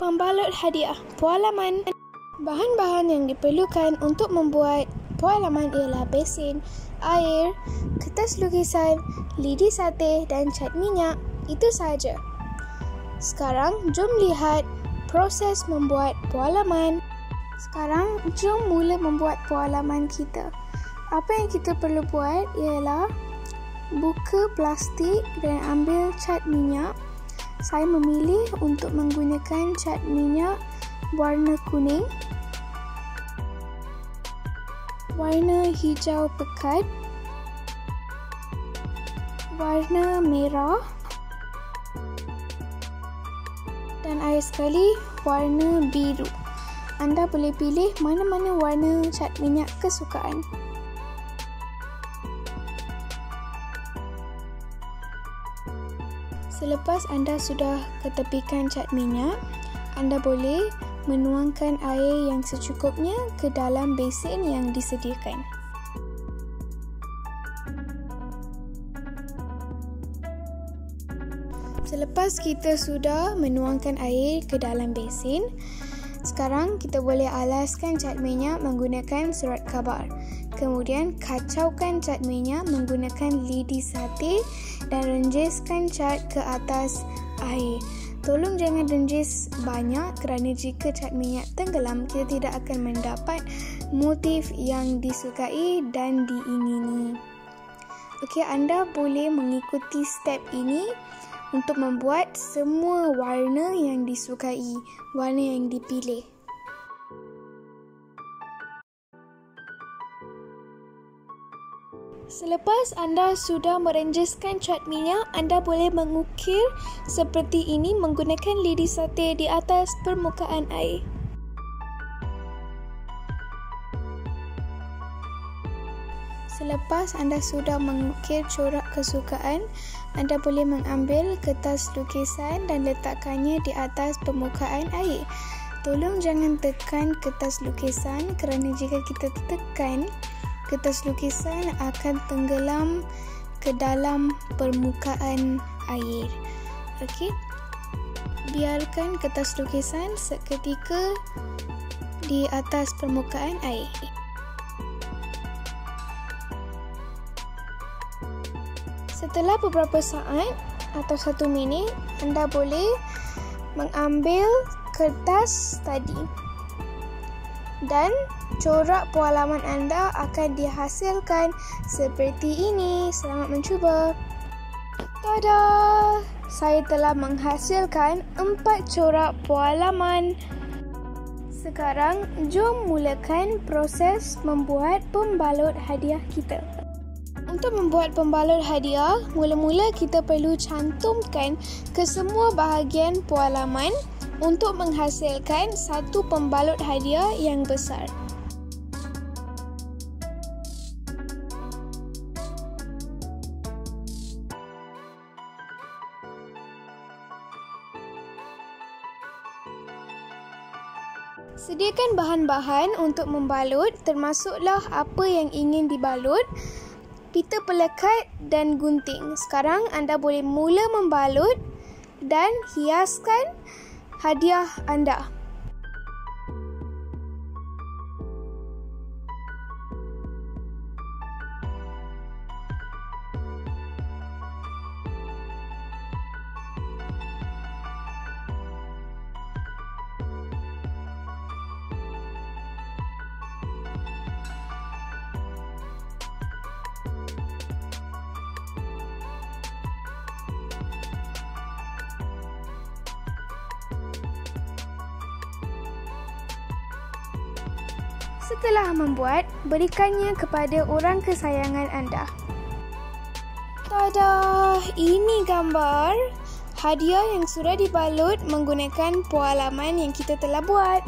Pembalut hadiah Pualaman. Bahan-bahan yang diperlukan untuk membuat pualaman ialah besin, air, kertas lukisan, lidi sate dan cat minyak. Itu sahaja. Sekarang jom lihat proses membuat pualaman. Sekarang jom mula membuat pualaman kita. Apa yang kita perlu buat ialah buka plastik dan ambil cat minyak. Saya memilih untuk menggunakan cat minyak warna kuning, warna hijau pekat, warna merah dan akhir sekali warna biru. Anda boleh pilih mana-mana warna cat minyak kesukaan. Selepas anda sudah ketepikan cat minyak, anda boleh menuangkan air yang secukupnya ke dalam besin yang disediakan. Selepas kita sudah menuangkan air ke dalam besin, sekarang kita boleh alaskan cat minyak menggunakan surat khabar. Kemudian kacaukan cat minyak menggunakan lidi sate dan renjiskan cat ke atas air. Tolong jangan renjis banyak kerana jika cat minyak tenggelam, kita tidak akan mendapat motif yang disukai dan diingini. Okey, anda boleh mengikuti step ini untuk membuat semua warna yang disukai, warna yang dipilih. Selepas anda sudah merenjiskan cat minyak, anda boleh mengukir seperti ini menggunakan lidi sate di atas permukaan air. Selepas anda sudah mengukir corak kesukaan, anda boleh mengambil kertas lukisan dan letakkannya di atas permukaan air. Tolong jangan tekan kertas lukisan kerana jika kita tekan, kertas lukisan akan tenggelam ke dalam permukaan air. Okey. Biarkan kertas lukisan seketika di atas permukaan air. Setelah beberapa saat atau 1 minit, anda boleh mengambil kertas tadi dan corak pualaman anda akan dihasilkan seperti ini. Selamat mencuba. Tada! Saya telah menghasilkan 4 corak pualaman. Sekarang, jom mulakan proses membuat pembalut hadiah kita. Untuk membuat pembalut hadiah, mula-mula kita perlu cantumkan kesemua bahagian pualaman untuk menghasilkan satu pembalut hadiah yang besar. Sediakan bahan-bahan untuk membalut, termasuklah apa yang ingin dibalut, pita pelekat dan gunting. Sekarang anda boleh mula membalut dan hiaskan hadiah anda. Setelah membuat, berikannya kepada orang kesayangan anda. Tada! Ini gambar hadiah yang sudah dibalut menggunakan pualaman yang kita telah buat.